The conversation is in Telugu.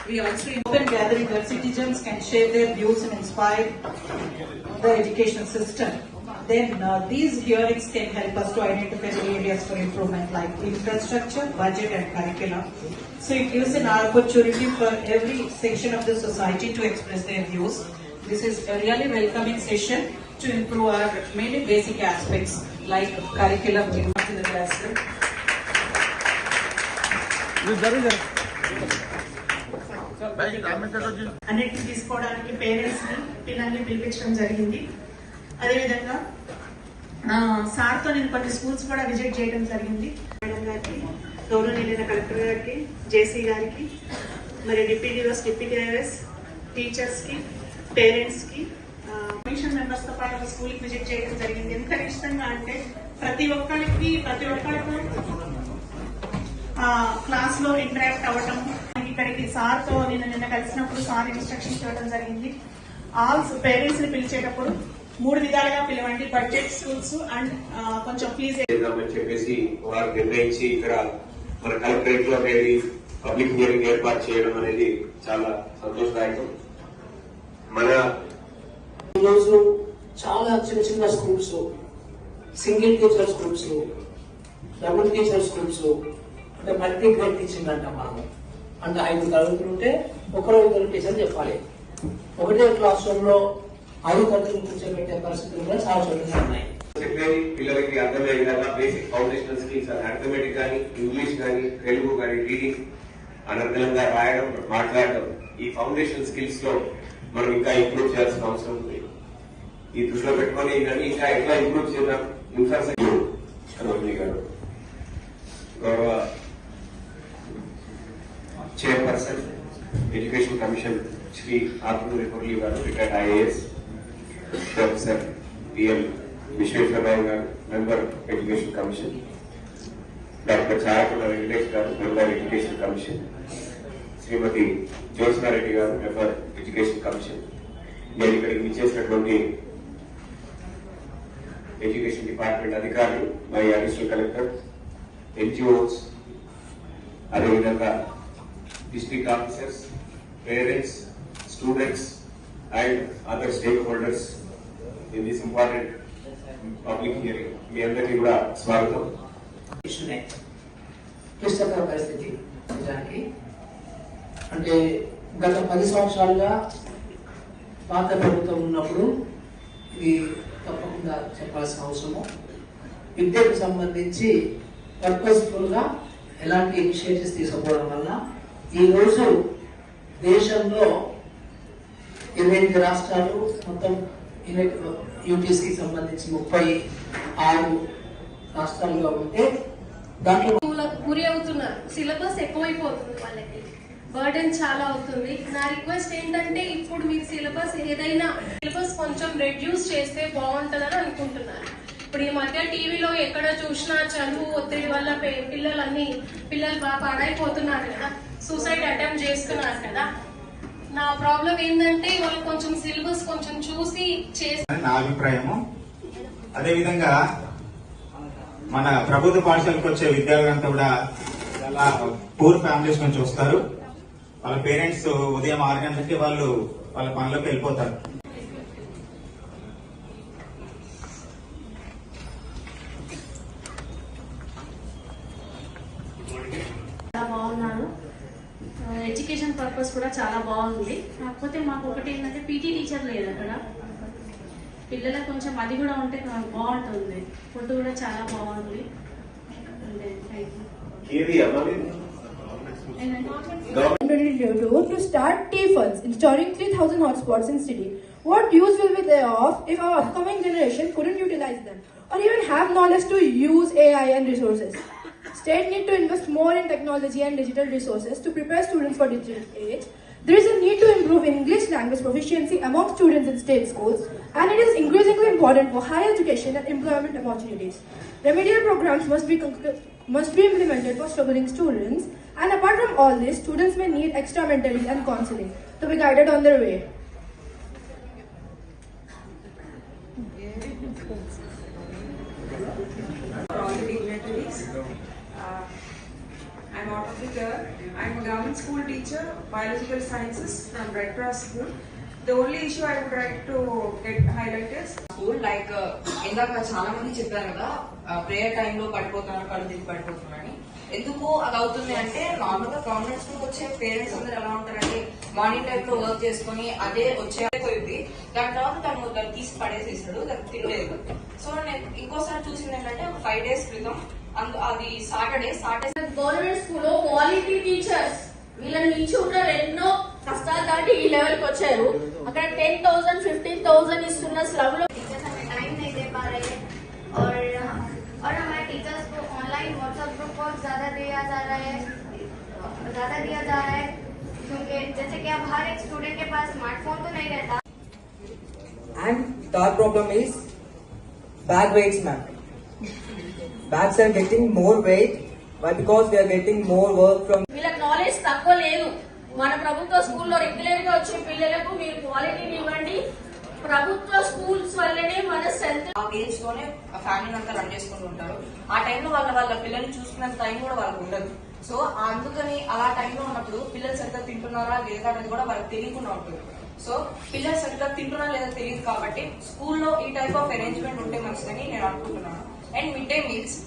We also open gathering where citizens can share their views and inspire the education system. Then these hearings can help us to identify the areas for improvement like infrastructure, budget and curriculum. So it gives an opportunity for every section of the society to express their views. This is a really welcoming session to improve our many basic aspects like curriculum in the classroom. అన్నిటిని తీసుకోవడానికి పేరెంట్స్ ని పిల్లల్ని పిలిపించడం జరిగింది. అదేవిధంగా సార్తో నేను కొన్ని స్కూల్స్ కూడా విజిట్ చేయడం జరిగింది. మేడం గారికి, గౌరవనీయులైన కలెక్టర్ గారికి, జేసీ గారికి, మరి డిప్యూటీ ఐఎస్ టీచర్స్ కి, పేరెంట్స్ కి, కమిషన్ మెంబర్స్ తో పాటు స్కూల్ కి విజిట్ చేయడం జరిగింది. ఎంత ఇష్టంగా అంటే ప్రతి ఒక్కరికి క్లాస్ లో ఇంటరాక్ట్ అవ్వటం. ఇక్కడికి సార్ తో నిన్న కలిసినప్పుడు సార్ ఇన్స్ట్రక్షన్స్ ఇవ్వడం జరిగింది. ఆల్ పేరెంట్స్ ని పిలిచేటప్పుడు 3 విధాలుగా పిలవండి, బడ్జెట్, స్కూల్స్ అండ్ కొంచెం ఫీజు అని చెప్పేసి వారు నిర్ణయించి ఇక్కడ మన కలెక్టరేట్ లో అనేది పబ్లిక్ హియరింగ్ ఏర్పాటు చేయడం అనేది చాలా సంతోషదాయకం. మన ఈరోజు చాలా చిన్న schools, single teacher schools, double teacher schools, అంటే మల్టీ గ్రేడ్ టీచింగ్ అంటాం మనం. అంటే 5 తరగతులు ఉంటే ఒకరో 2 టీచర్లు చెప్పాలి. ఒకటే క్లాస్ రూమ్ లో 5 తరగతులు కూర్చోబెట్టే పరిస్థితులు కూడా చాలా చోట్ల ఉన్నాయి. చెప్పేది పిల్లలకి అర్థమయ్యే విధంగా బేసిక్ ఫౌండేషనల్ స్కిల్స్, అర్థమెటిక్ కానీ, ఇంగ్లీష్ కానీ, తెలుగు కానీ, రీడింగ్, అనర్గళంగా రాయడం, మాట్లాడడం, ఈ ఫౌండేషన్ స్కిల్స్ లో మనం ఇంకా ఇంప్రూవ్ చేయాల్సిన అవసరం ఉంది. ఈ దృష్టిలో పెట్టుకొని ఇంకా ఎట్లా ఇంప్రూవ్ చేద్దాం. ఇన్ఫ్రాస్ట్రక్చర్ గారు, గౌరవ chairperson education commission Shri Athmuri Murali garu, retired IAS, professor BL Visweswara Rao garu, member education commission, doctor Charakonda Venkatesh garu, member education commission, Shrimati Jyotsna Reddy garu, member education commission, నేను ఇక్కడికి విచ్చేసినటువంటి ఎడ్యుకేషన్ డిపార్ట్మెంట్ అధికారులు, మై అడిషనల్ కలెక్టర్, ఎన్జిఓస్, అదేవిధంగా district officers, parents, students and other stakeholders in this important public hearing. మీ అందరికీ కూడా స్వాగతం. క్లిష్టకర పరిస్థితి నిజానికి. అంటే గత 10 సంవత్సరాలుగా పాత ప్రభుత్వం ఉన్నప్పుడు ఇది తప్పకుండా చెప్పాల్సిన అవసరము. విద్యకు సంబంధించి పర్పస్ఫుల్ గా ఎలాంటి ఇనిషియేటివ్స్ తీసుకోవడం వల్ల ఈ రోజు దేశంలో 28 రాష్ట్రాలు, మొత్తం యూటీసీ సంబంధించి 36 రాష్ట్రాలుగా ఉంటే దాంట్లో గురి అవుతున్నారు. సిలబస్ ఎక్కువైపోతుంది, వాళ్ళకి బర్డెన్ చాలా అవుతుంది. నా రిక్వెస్ట్ ఏంటంటే ఇప్పుడు మీరు సిలబస్ కొంచెం రెడ్యూస్ చేస్తే బాగుంటుందని అనుకుంటున్నాను. ఇప్పుడు ఈ మధ్య టీవీలో ఎక్కడ చూసినా చదువు ఒత్తిడి వల్ల పిల్లలు బాగా పాడైపోతున్నారు కదా, సూసైడ్ అటెంప్ట్ చేస్తున్నారు కదా. నా ప్రాబ్లం ఏంటంటే వాళ్ళు కొంచెం సిలబస్ కొంచెం చూసి చేస్తే నా అభిప్రాయము. అదేవిధంగా మన ప్రభుత్వ పాఠశాలకు వచ్చే విద్యార్థులంతా కూడా చాలా పూర్ ఫ్యామిలీస్ నుంచి వస్తారు. వాళ్ళ పేరెంట్స్ ఉదయం 6 గంటలకి వాళ్ళు వాళ్ళ పనులకు వెళ్ళిపోతారు. బాగున్నాను. ఎడ్యుకేషన్ పర్పస్ కూడా చాలా బాగుంది. కాకపోతే మాకు ఒకటి ఏంటంటే పీటీ టీచర్ లేదు అక్కడ. పిల్లలకు కొంచెం అది కూడా ఉంటే బాగుంటుంది. ఫుడ్ కూడా చాలా బాగుంది. To start T-funds, installing 3,000 hotspots in city. What use will be there of if our upcoming generation couldn't utilize them or even have knowledge to use AI and resources? State need to invest more in technology and digital resources to prepare students for digital age. There is a need to improve English language proficiency among students in state schools, and it is increasingly important for higher education and employment opportunities. Remedial programs must be implemented for struggling students, and apart from all this, students may need extra mentoring and counseling to be guided on their way. For all the dignitaries. I'm out of the year. I'm a government school teacher, biological sciences from Red Cross School. The only issue I would like to highlight is school like ఇందాక చాలా మంది చెప్పారు కదా ప్రేయర్ టైంలో పడిపోతున్నారు కళ్ళు తిరిగి పడిపోతున్నారని. ఎందుకు అది అవుతుంది అంటే నార్మల్ గా గవర్నమెంట్ స్కూల్ వచ్చే పేరెంట్స్ అందరూ ఎలా ఉంటారంటే మార్నింగ్ టైం లో వర్క్ చేసుకుని అదే వచ్చేపోయింది, దాని తర్వాత తను తీసి పడేసేసాడు, దాన్ని తినలేదు. సో నేను ఇంకోసారి చూసింది ఏంటంటే 5 days క్రితం అది సాటర్డే గవర్నమెంట్ స్కూల్లో క్వాలిటీ టీచర్స్ వీళ్ళని నుంచి ఉంటారు, ఎన్నో కష్టాలు దాటి ఈ లెవెల్ కి వచ్చారు. అక్కడ 10,000 15,000 ఇస్తున్న స్లవ్ లో टाइम नहीं दे पा रहे हैं और हमारे टीचर्स को ऑनलाइन व्हाट्सएप ग्रुप वर्क ज्यादा दिया जा रहा है क्योंकि जैसे कि अब हर एक स्टूडेंट के पास स्मार्टफोन तो नहीं रहता. And third problem is bag weights, ma'am. Bags are getting more weight. Why? Because we are getting more work from. వీళ్ళకి నాలెడ్జ్ తక్కువ లేదు. మన ప్రభుత్వ స్కూల్లో రెగ్యులర్ గా వచ్చే పిల్లలకు మీరు క్వాలిటీని ఇవ్వండి. ప్రభుత్వ స్కూల్స్ వల్లనే మన స్ట్రెంత్. ఆ ఏజ్ తోనే ఫ్యామిలీని అంతా రన్ చేసుకుంటూ ఉంటారు. ఆ టైంలో వాళ్ళ పిల్లల్ని చూసుకున్నంత టైం కూడా వాళ్ళకి ఉండదు. సో అందుకని అలా టైంలో ఉన్నప్పుడు పిల్లలు సరిగ్గా తింటున్నారా లేదా అనేది కూడా వాళ్ళకి తెలియకుండా ఉంటుంది. సో పిల్లలు సరిగ్గా తింటున్నారా లేదా తెలియదు కాబట్టి స్కూల్లో ఈ టైప్ ఆఫ్ అరేంజ్మెంట్ ఉంటే మంచిదని నేను అనుకుంటున్నాను. And mid day meals